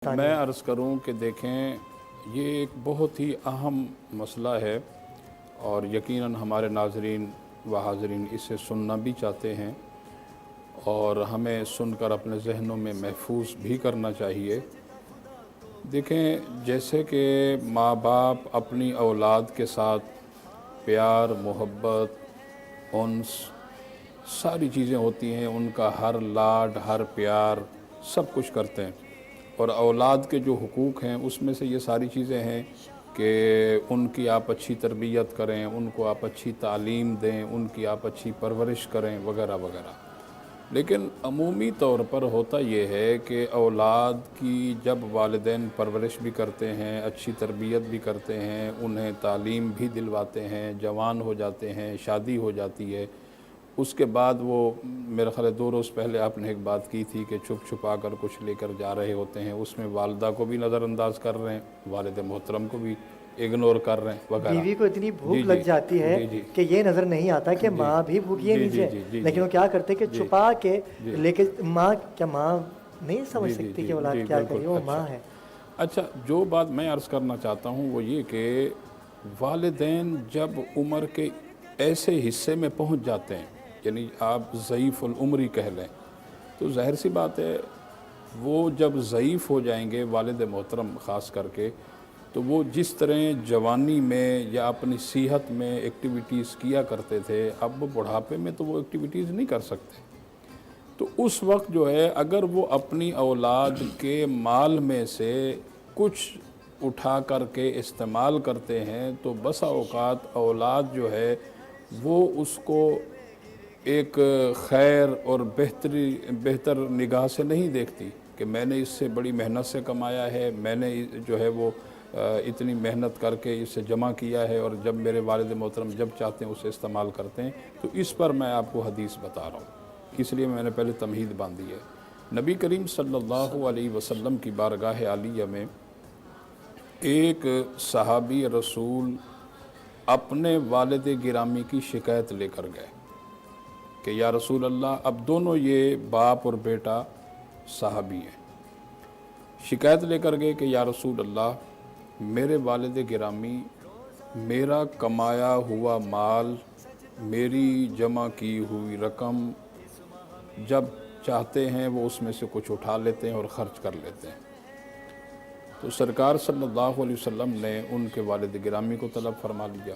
मैं अर्ज़ करूं कि देखें, ये एक बहुत ही अहम मसला है और यकीनन हमारे नाज़रीन व हाज़रीन इसे सुनना भी चाहते हैं और हमें सुनकर अपने ज़हनों में महफूज भी करना चाहिए। देखें, जैसे कि माँ बाप अपनी औलाद के साथ प्यार, मोहब्बत, उन्स सारी चीज़ें होती हैं, उनका हर लाड, हर प्यार सब कुछ करते हैं और औलाद के जो हुकूक़ हैं उसमें से ये सारी चीज़ें हैं कि उनकी आप अच्छी तरबियत करें, उनको आप अच्छी तालीम दें, उनकी आप अच्छी परवरिश करें वगैरह वगैरह। लेकिन अमूमी तौर पर होता ये है कि औलाद की जब वालिदैन परवरिश भी करते हैं, अच्छी तरबियत भी करते हैं, उन्हें तालीम भी दिलवाते हैं, जवान हो जाते हैं, शादी हो जाती है, उसके बाद वो मेरा ख़्याल है 2 रोज़ पहले आपने एक बात की थी कि छुप छुपा कर कुछ लेकर जा रहे होते हैं, उसमें वालदा को भी नज़रअंदाज कर रहे हैं, वालिद मोहतरम को भी इग्नोर कर रहे हैं वगैरह। बीवी को इतनी भूख जी लग जी जाती है जी जी कि ये नज़र नहीं आता कि जी माँ भी भूखी है जी जी नीचे, जी जी लेकिन वो क्या करते हैं कि जी छुपा के जी लेके माँ, क्या माँ नहीं समझ जी जी सकती जी कि औलाद जी क्या करी, बिल्कुल। वो माँ अच्छा है। अच्छा, जो बात मैं अर्ज़ करना चाहता हूँ वो ये कि वालिदैन जब उम्र के ऐसे हिस्से में पहुँच जाते हैं, यानी आप ज़ईफ़ुल उम्री कह लें, तो ज़ाहिर सी बात है वो जब ज़ईफ़ हो जाएंगे वालिद मोहतरम ख़ास करके, तो वो जिस तरह जवानी में या अपनी सेहत में एक्टिविटीज़ किया करते थे, अब वो बुढ़ापे में तो वो एक्टिविटीज़ नहीं कर सकते। तो उस वक्त जो है अगर वो अपनी औलाद के माल में से कुछ उठा करके इस्तेमाल करते हैं तो बसा औक़ात औलाद जो है वो उसको एक खैर और बेहतर निगाह से नहीं देखती कि मैंने इससे बड़ी मेहनत से कमाया है, मैंने जो है वो इतनी मेहनत करके इसे जमा किया है और जब मेरे वालिद मोहतरम जब चाहते हैं उसे इस्तेमाल करते हैं। तो इस पर मैं आपको हदीस बता रहा हूँ, इसलिए मैंने पहले तमहीद बांधी है। नबी करीम सल्लल्लाहु अलैहि वसल्लम की बारगाह आलिया में एक सहाबी रसूल अपने वालिद गिरामी की शिकायत लेकर गए कि या रसूल अल्लाह, अब दोनों ये बाप और बेटा सहाबी हैं, शिकायत लेकर गए कि या रसूल अल्लाह, मेरे वालिद गिरामी मेरा कमाया हुआ माल, मेरी जमा की हुई रकम जब चाहते हैं वो उसमें से कुछ उठा लेते हैं और ख़र्च कर लेते हैं। तो सरकार सल्लल्लाहु अलैहि वसल्लम ने उनके वालिद गिरामी को तलब फरमा लिया।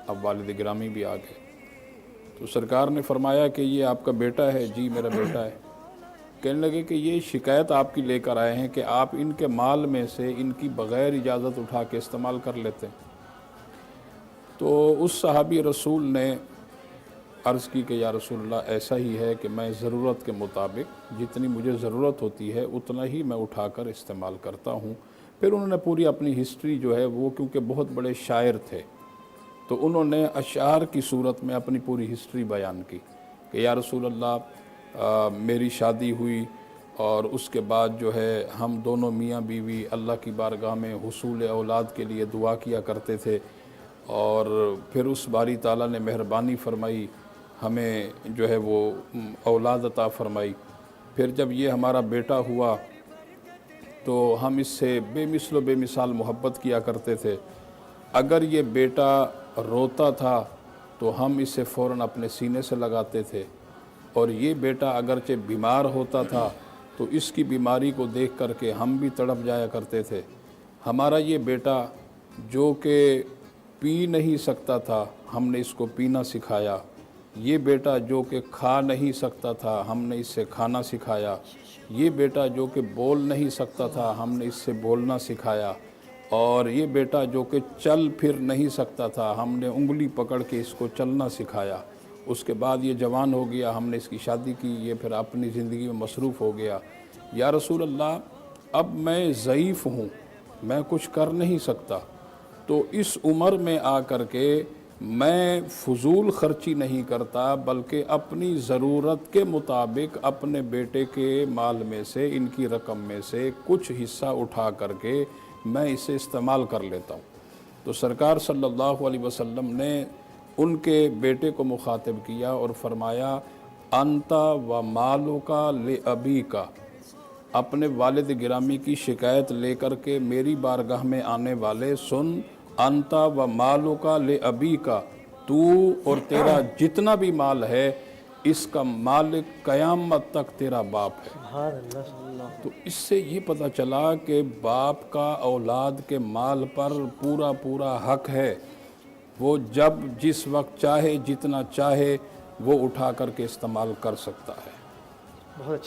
अब वालिद गिरामी भी आ गए तो सरकार ने फरमाया कि ये आपका बेटा है। जी मेरा बेटा है। कहने लगे कि ये शिकायत आपकी लेकर आए हैं कि आप इनके माल में से इनकी बग़ैर इजाज़त उठा के इस्तेमाल कर लेते हैं। तो उस सहाबी रसूल ने अर्ज़ की कि या रसूलल्लाह, ऐसा ही है कि मैं ज़रूरत के मुताबिक जितनी मुझे ज़रूरत होती है उतना ही मैं उठाकर इस्तेमाल करता हूँ। फिर उन्होंने पूरी अपनी हिस्ट्री जो है वो, क्योंकि बहुत बड़े शायर थे, तो उन्होंने अशार की सूरत में अपनी पूरी हिस्ट्री बयान की कि या रसूलल्लाह, मेरी शादी हुई और उसके बाद जो है हम दोनों मियाँ बीवी अल्लाह की बारगाह में हुसूल औलाद के लिए दुआ किया करते थे और फिर उस बारी ताला ने मेहरबानी फरमाई, हमें जो है वो औलाद अता फरमाई। फिर जब ये हमारा बेटा हुआ तो हम इससे बेमिसल बेमिसाल मोहब्बत किया करते थे। अगर ये बेटा रोता था तो हम इसे फ़ौरन अपने सीने से लगाते थे और ये बेटा अगरचे बीमार होता था तो इसकी बीमारी को देख करके हम भी तड़प जाया करते थे। हमारा ये बेटा जो कि पी नहीं सकता था, हमने इसको पीना सिखाया। ये बेटा जो कि खा नहीं सकता था, हमने इससे खाना सिखाया। ये बेटा जो कि बोल नहीं सकता था, हमने इससे बोलना सिखाया। और ये बेटा जो कि चल फिर नहीं सकता था, हमने उंगली पकड़ के इसको चलना सिखाया। उसके बाद ये जवान हो गया, हमने इसकी शादी की, ये फिर अपनी ज़िंदगी में मसरूफ़ हो गया। या रसूल अल्लाह, अब मैं ज़ईफ़ हूँ, मैं कुछ कर नहीं सकता, तो इस उम्र में आ कर के मैं फ़ुज़ूल ख़र्ची नहीं करता, बल्कि अपनी ज़रूरत के मुताबिक अपने बेटे के माल में से, इनकी रकम में से कुछ हिस्सा उठा करके मैं इसे इस्तेमाल कर लेता हूँ। तो सरकार सल्लल्लाहु अलैहि वसल्लम ने उनके बेटे को मुखातिब किया और फरमाया, अंता व मालुका ले अबी का, اپنے والد گرامی کی شکایت لے کر کے میری بارگاہ میں آنے والے، سن انتا و مالو کا لے ابی کا، تو اور تیرا جتنا بھی مال ہے اس کا مالک قیامت تک تیرا باپ ہے۔ سبحان اللہ۔ تو اس سے یہ پتہ چلا کہ باپ کا اولاد کے مال پر پورا پورا حق ہے، وہ جب جس وقت چاہے جتنا چاہے وہ اٹھا کر کے استعمال کر سکتا ہے۔ بہت اچھی